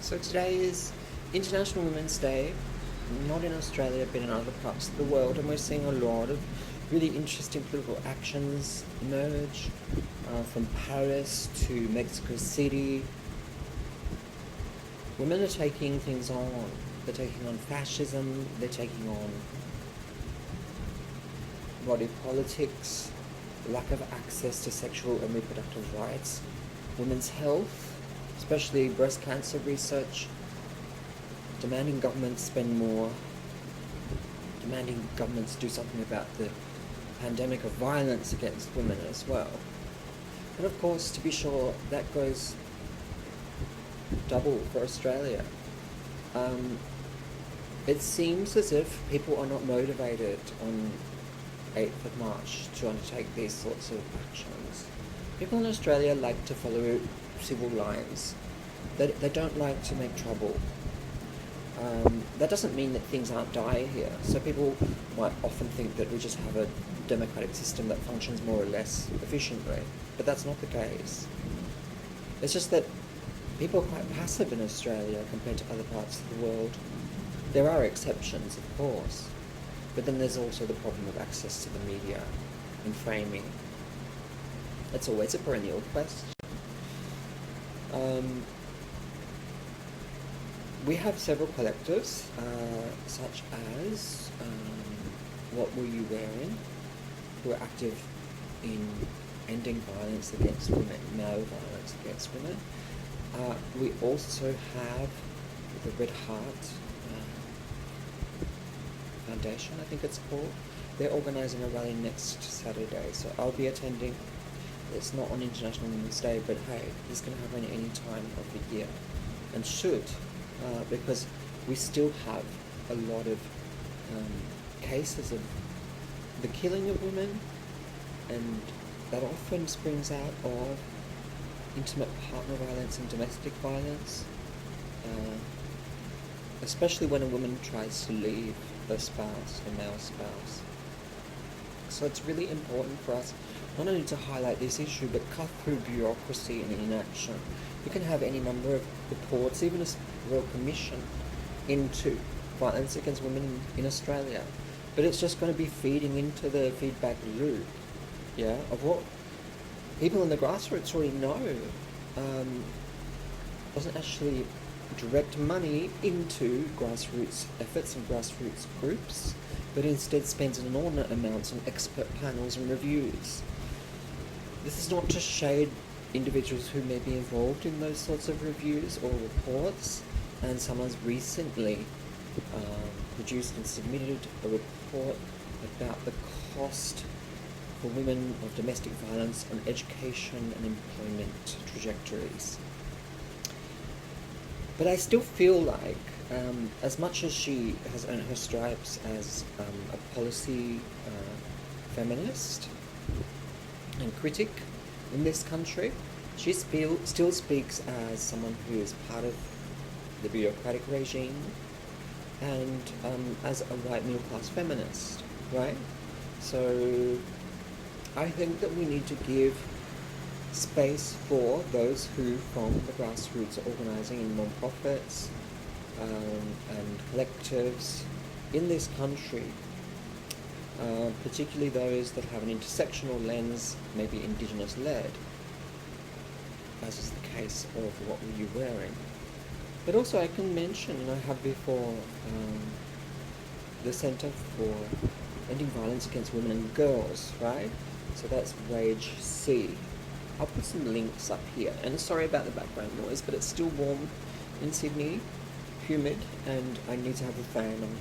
So today is International Women's Day, not in Australia but in other parts of the world, and we're seeing a lot of really interesting political actions emerge from Paris to Mexico City. Women are taking things on. They're taking on fascism, they're taking on body politics, lack of access to sexual and reproductive rights, women's health, especially breast cancer research, demanding governments spend more, demanding governments do something about the pandemic of violence against women as well. And of course, to be sure, that goes double for Australia. It seems as if people are not motivated on 8th of March to undertake these sorts of actions. People in Australia like to follow civil lines. They don't like to make trouble. That doesn't mean that things aren't dire here. So people might often think that we just have a democratic system that functions more or less efficiently, but that's not the case. It's just that people are quite passive in Australia compared to other parts of the world. There are exceptions, of course, but then there's also the problem of access to the media and framing. It's always a perennial question. We have several collectives, such as What Were You Wearing, who are active in ending violence against women, male violence against women. We also have the Red Heart Foundation, I think it's called. They're organising a rally next Saturday, so I'll be attending. It's not on International Women's Day, but hey, this can happen any time of the year, and should, because we still have a lot of cases of the killing of women, and that often springs out of intimate partner violence and domestic violence, especially when a woman tries to leave her spouse, her male spouse. So it's really important for us not only to highlight this issue, but cut through bureaucracy and inaction. You can have any number of reports, even a Royal Commission into violence against women in Australia, but it's just going to be feeding into the feedback loop, of what people in the grassroots already know. Doesn't actually direct money into grassroots efforts and grassroots groups, but instead spends inordinate amounts on expert panels and reviews. This is not to shade individuals who may be involved in those sorts of reviews or reports, and someone's recently produced and submitted a report about the cost for women of domestic violence on education and employment trajectories. But I still feel like, as much as she has earned her stripes as a policy feminist and critic in this country, she still speaks as someone who is part of the bureaucratic regime and as a white middle-class feminist, right? So I think that we need to give space for those who from the grassroots are organising in non-profits and collectives in this country, particularly those that have an intersectional lens, maybe Indigenous-led, as is the case of What Were You Wearing. But also I can mention, and I have before, the Centre for Ending Violence Against Women and Girls, right? So that's Wage C. I'll put some links up here, and sorry about the background noise, but it's still warm in Sydney, humid, and I need to have a fan on.